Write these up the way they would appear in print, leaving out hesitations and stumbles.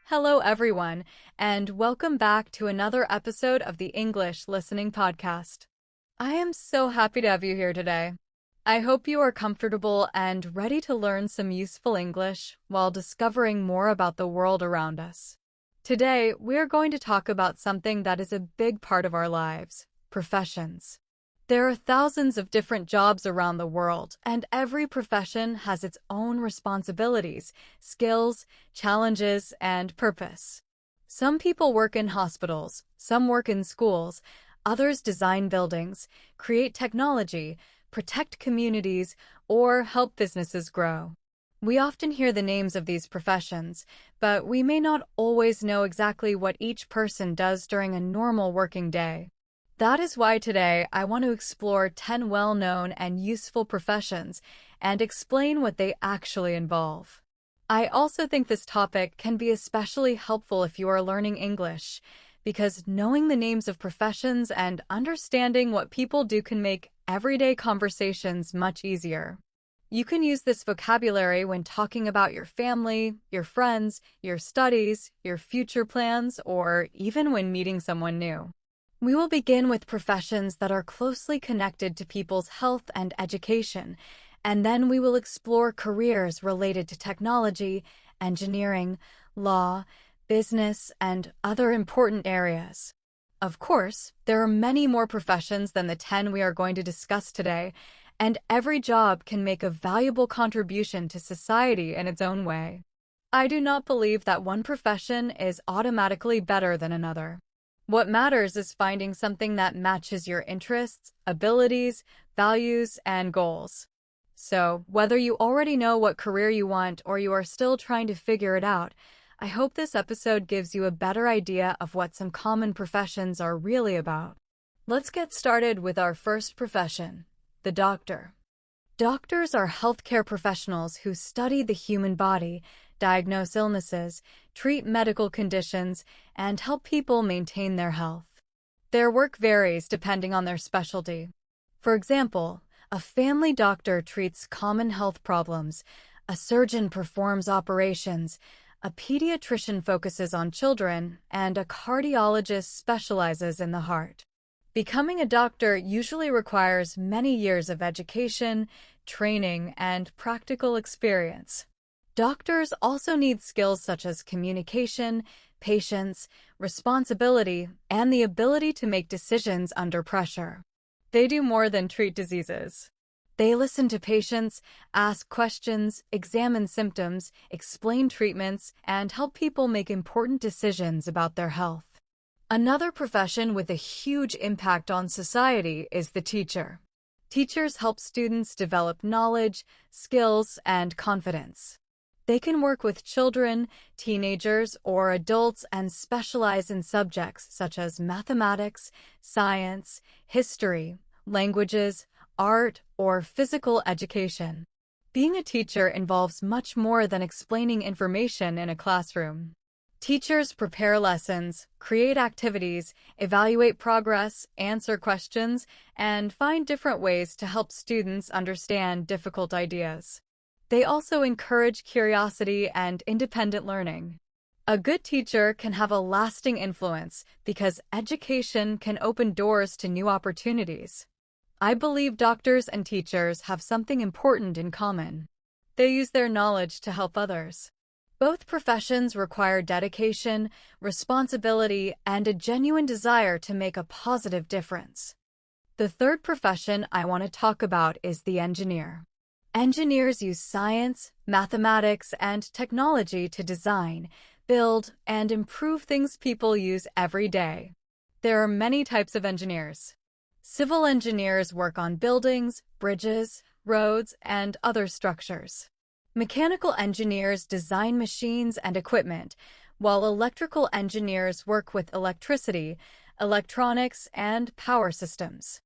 Hello, everyone, and welcome back to another episode of the English Listening Podcast. I am so happy to have you here today. I hope you are comfortable and ready to learn some useful English while discovering more about the world around us. Today, we are going to talk about something that is a big part of our lives: professions. There are thousands of different jobs around the world, and every profession has its own responsibilities, skills, challenges, and purpose. Some people work in hospitals, some work in schools, others design buildings, create technology, protect communities, or help businesses grow. We often hear the names of these professions, but we may not always know exactly what each person does during a normal working day. That is why today I want to explore 10 well-known and useful professions and explain what they actually involve. I also think this topic can be especially helpful if you are learning English, because knowing the names of professions and understanding what people do can make everyday conversations much easier. You can use this vocabulary when talking about your family, your friends, your studies, your future plans, or even when meeting someone new. We will begin with professions that are closely connected to people's health and education, and then we will explore careers related to technology, engineering, law, business, and other important areas. Of course, there are many more professions than the 10 we are going to discuss today, and every job can make a valuable contribution to society in its own way. I do not believe that one profession is automatically better than another. What matters is finding something that matches your interests, abilities, values, and goals. So, whether you already know what career you want or you are still trying to figure it out, I hope this episode gives you a better idea of what some common professions are really about. Let's get started with our first profession, the doctor. Doctors are healthcare professionals who study the human body, diagnose illnesses, treat medical conditions, and help people maintain their health. Their work varies depending on their specialty. For example, a family doctor treats common health problems, a surgeon performs operations, a pediatrician focuses on children, and a cardiologist specializes in the heart. Becoming a doctor usually requires many years of education, training, and practical experience. Doctors also need skills such as communication, patience, responsibility, and the ability to make decisions under pressure. They do more than treat diseases. They listen to patients, ask questions, examine symptoms, explain treatments, and help people make important decisions about their health. Another profession with a huge impact on society is the teacher. Teachers help students develop knowledge, skills, and confidence. They can work with children, teenagers, or adults and specialize in subjects such as mathematics, science, history, languages, art, or physical education. Being a teacher involves much more than explaining information in a classroom. Teachers prepare lessons, create activities, evaluate progress, answer questions, and find different ways to help students understand difficult ideas. They also encourage curiosity and independent learning. A good teacher can have a lasting influence because education can open doors to new opportunities. I believe doctors and teachers have something important in common. They use their knowledge to help others. Both professions require dedication, responsibility, and a genuine desire to make a positive difference. The third profession I want to talk about is the engineer. Engineers use science, mathematics, and technology to design, build, and improve things people use every day. There are many types of engineers. Civil engineers work on buildings, bridges, roads, and other structures. Mechanical engineers design machines and equipment, while electrical engineers work with electricity, electronics, and power systems.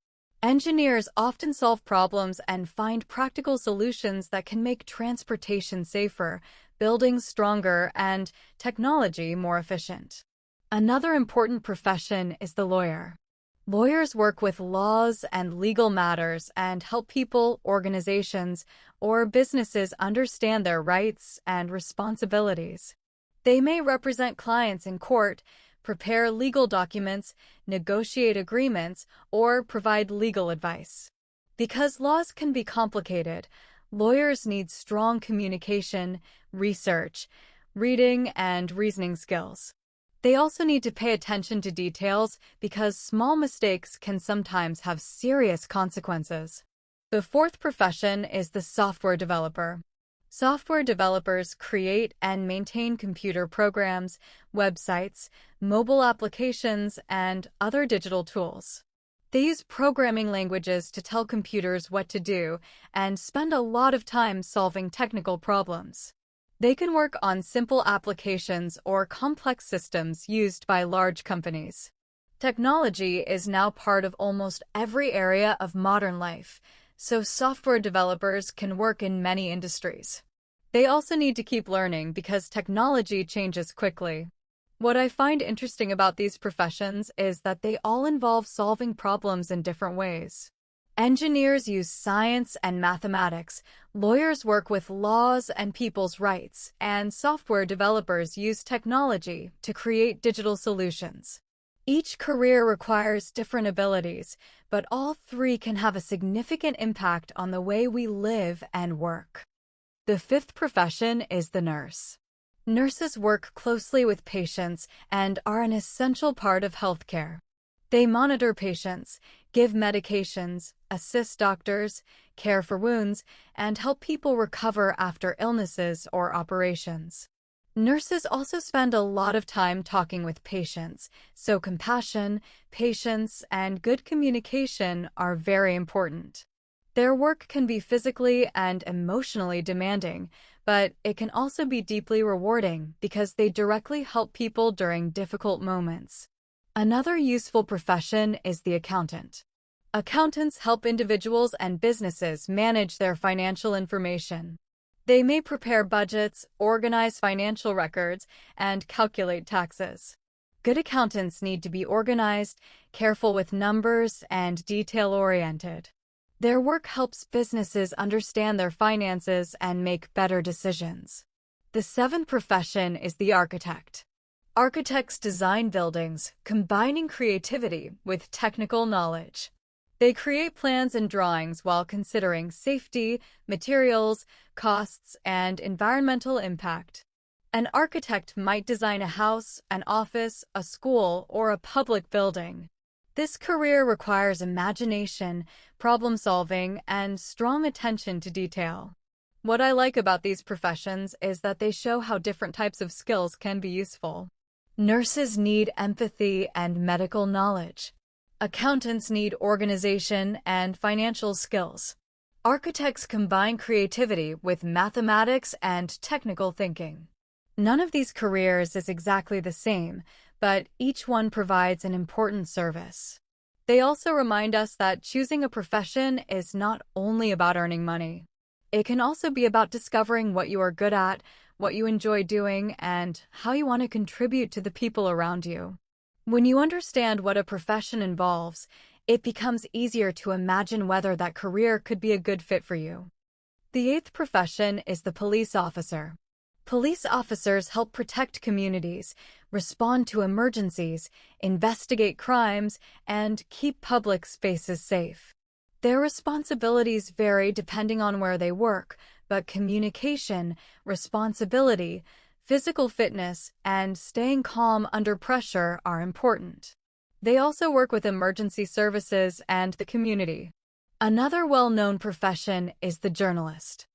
Engineers often solve problems and find practical solutions that can make transportation safer, buildings stronger, and technology more efficient. Another important profession is the lawyer. Lawyers work with laws and legal matters and help people, organizations, or businesses understand their rights and responsibilities. They may represent clients in court, prepare legal documents, negotiate agreements, or provide legal advice. Because laws can be complicated, lawyers need strong communication, research, reading, and reasoning skills. They also need to pay attention to details because small mistakes can sometimes have serious consequences. The fourth profession is the software developer. Software developers create and maintain computer programs, websites, mobile applications, and other digital tools. They use programming languages to tell computers what to do and spend a lot of time solving technical problems. They can work on simple applications or complex systems used by large companies. Technology is now part of almost every area of modern life, so software developers can work in many industries. They also need to keep learning because technology changes quickly. What I find interesting about these professions is that they all involve solving problems in different ways. Engineers use science and mathematics, lawyers work with laws and people's rights, and software developers use technology to create digital solutions. Each career requires different abilities, but all three can have a significant impact on the way we live and work. The fifth profession is the nurse. Nurses work closely with patients and are an essential part of healthcare. They monitor patients, give medications, assist doctors, care for wounds, and help people recover after illnesses or operations. Nurses also spend a lot of time talking with patients, so compassion, patience, and good communication are very important. Their work can be physically and emotionally demanding, but it can also be deeply rewarding because they directly help people during difficult moments. Another useful profession is the accountant. Accountants help individuals and businesses manage their financial information. They may prepare budgets, organize financial records, and calculate taxes. Good accountants need to be organized, careful with numbers, and detail-oriented. Their work helps businesses understand their finances and make better decisions. The seventh profession is the architect. Architects design buildings, combining creativity with technical knowledge. They create plans and drawings while considering safety, materials, costs, and environmental impact. An architect might design a house, an office, a school, or a public building. This career requires imagination, problem-solving, and strong attention to detail. What I like about these professions is that they show how different types of skills can be useful. Nurses need empathy and medical knowledge. Accountants need organization and financial skills. Architects combine creativity with mathematics and technical thinking. None of these careers is exactly the same, but each one provides an important service. They also remind us that choosing a profession is not only about earning money. It can also be about discovering what you are good at, what you enjoy doing, and how you want to contribute to the people around you. When you understand what a profession involves, it becomes easier to imagine whether that career could be a good fit for you. The eighth profession is the police officer. Police officers help protect communities, respond to emergencies, investigate crimes, and keep public spaces safe. Their responsibilities vary depending on where they work, but communication, responsibility, physical fitness, and staying calm under pressure are important. They also work with emergency services and the community. Another well-known profession is the journalist.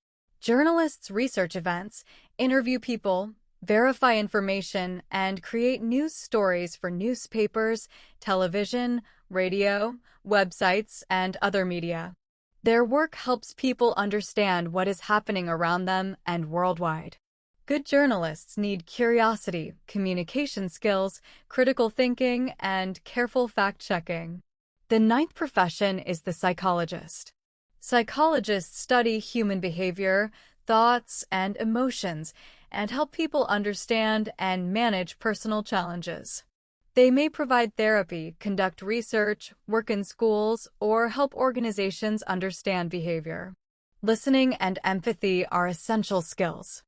Journalists research events, interview people, verify information, and create news stories for newspapers, television, radio, websites, and other media. Their work helps people understand what is happening around them and worldwide. Good journalists need curiosity, communication skills, critical thinking, and careful fact-checking. The ninth profession is the psychologist. Psychologists study human behavior, thoughts, and emotions, and help people understand and manage personal challenges. They may provide therapy, conduct research, work in schools, or help organizations understand behavior. Listening and empathy are essential skills.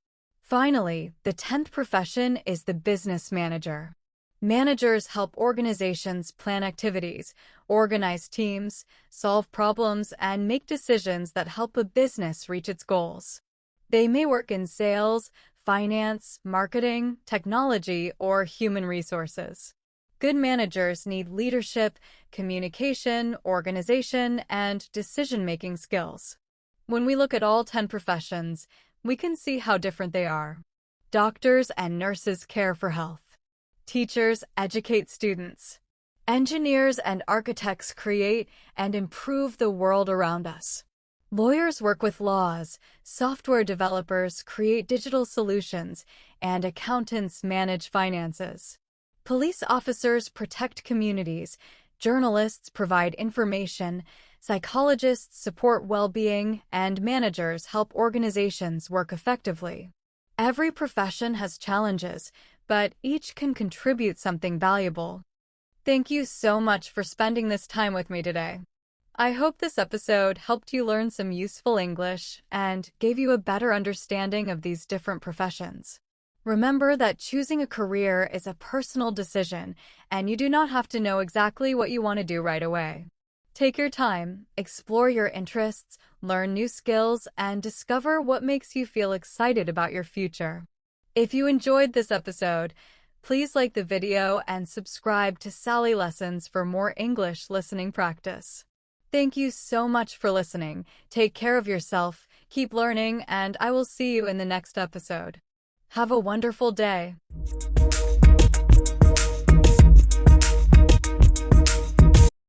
Finally, the 10th profession is the business manager. Managers help organizations plan activities, organize teams, solve problems, and make decisions that help a business reach its goals. They may work in sales, finance, marketing, technology, or human resources. Good managers need leadership, communication, organization, and decision-making skills. When we look at all 10 professions, we can see how different they are. Doctors and nurses care for health. Teachers educate students. Engineers and architects create and improve the world around us. Lawyers work with laws, software developers create digital solutions, and accountants manage finances. Police officers protect communities, journalists provide information, psychologists support well-being, and managers help organizations work effectively. Every profession has challenges, but each can contribute something valuable. Thank you so much for spending this time with me today. I hope this episode helped you learn some useful English and gave you a better understanding of these different professions. Remember that choosing a career is a personal decision, and you do not have to know exactly what you want to do right away. Take your time, explore your interests, learn new skills, and discover what makes you feel excited about your future. If you enjoyed this episode, please like the video and subscribe to Sally Lessons for more English listening practice. Thank you so much for listening. Take care of yourself, keep learning, and I will see you in the next episode. Have a wonderful day.